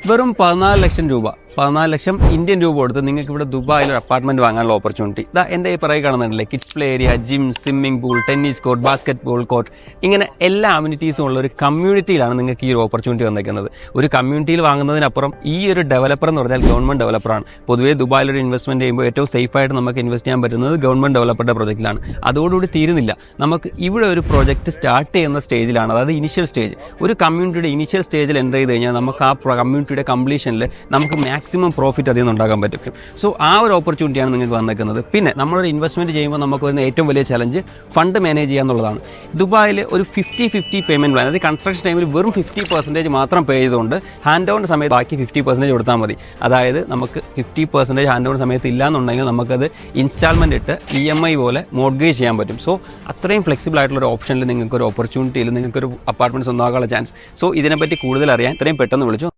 വെറും 14 ലക്ഷം രൂപ 14 ലക്ഷം ഇന്ത്യൻ രൂപ കൊടുത്ത് നിങ്ങൾക്ക് ഇവിടെ ദുബായിൽ ഒരു അപ്പാർട്ട്മെന്റ് വാങ്ങാനുള്ള ഓപ്പർച്യൂണിറ്റി ഇതാ എൻ്റെ ഈ പിറകെ കാണുന്നുണ്ടല്ലേ. Kids play area, gym, swimming pool, tennis court, basketball court, ഇങ്ങനെ എല്ലാ അമ്യൂണിറ്റീസും ഉള്ള ഒരു കമ്മ്യൂണിറ്റിയിലാണ് നിങ്ങൾക്ക് ഈ ഒരു ഓപ്പർച്യൂണിറ്റി വന്നിരിക്കുന്നത്. ഒരു കമ്മ്യൂണിറ്റിയിൽ വാങ്ങുന്നതിനപ്പുറം ഈ ഒരു ഡെവലപ്പർ എന്ന് പറഞ്ഞാൽ ഗവൺമെന്റ് ഡെവലപ്പറാണ്. പൊതുവേ ദുബായിലൊരു ഇൻവെസ്റ്റ്മെന്റ് ചെയ്യുമ്പോൾ ഏറ്റവും സേഫായിട്ട് നമുക്ക് ഇൻവെസ്റ്റ് ചെയ്യാൻ പറ്റുന്നത് ഗവൺമെന്റ് ഡെവലപ്പറുടെ പ്രൊജക്റ്റിലാണ്. അതോടുകൂടി തീരുന്നില്ല, നമുക്ക് ഇവിടെ ഒരു പ്രോജക്റ്റ് സ്റ്റാർട്ട് ചെയ്യുന്ന സ്റ്റേജിലാണ്, അതായത് ഇനിഷ്യൽ സ്റ്റേജ്. ഒരു കമ്മ്യൂണിറ്റിയുടെ ഇനിഷ്യൽ സ്റ്റേജിൽ എൻ്റർ ചെയ്ത് കഴിഞ്ഞാൽ നമുക്ക് ആ കമ്മ്യൂണിറ്റിയുടെ കംപ്ലീഷനിൽ നമുക്ക് മാക്സിമം പ്രോഫിറ്റ് അതിൽ നിന്ന് ഉണ്ടാക്കാൻ പറ്റും. സോ ആ ഒരു ഓപ്പർച്യൂണിറ്റിയാണ് നിങ്ങൾക്ക് വന്നേക്കുന്നത്. പിന്നെ നമ്മളൊരു ഇൻവെസ്റ്റ്മെന്റ് ചെയ്യുമ്പോൾ നമുക്ക് വരുന്ന ഏറ്റവും വലിയ ചലഞ്ച് ഫണ്ട് മാനേജ് ചെയ്യുക എന്നുള്ളതാണ്. ദുബായിൽ ഒരു 50-50 പേയ്മെന്റ് പ്ലാൻ, അതായത് കൺസ്ട്രക്ഷൻ ടൈമിൽ വെറും 50% മാത്രം പേ ചെയ്തുകൊണ്ട് ഹാൻഡ് ഓൺ സമയത്ത് ബാക്കി 50% കൊടുത്താൽ മതി. അതായത് നമുക്ക് 50% ഹാൻഡ് ഓൺ സമയത്ത് ഇല്ലാന്നുണ്ടെങ്കിൽ നമുക്കത് ഇൻസ്റ്റാൾമെന്റ് ഇട്ട് EMI പോലെ മോർഗേജ് ചെയ്യാൻ പറ്റും. സോ അത്രയും ഫ്ലെക്സിബിൾ ആയിട്ടുള്ള ഒരു ഓപ്ഷനിൽ നിങ്ങൾക്ക് ഒരു ഓപ്പർച്യൂണിറ്റിയിൽ നിങ്ങൾക്കൊരു അപ്പാർട്ട്മെന്റ് സ്വന്തമാക്കാനുള്ള ചാൻസ്. സോ ഇതിനെപ്പറ്റി കൂടുതൽ അറിയാൻ ഇത്രയും പെട്ടെന്ന് വിളിച്ചു.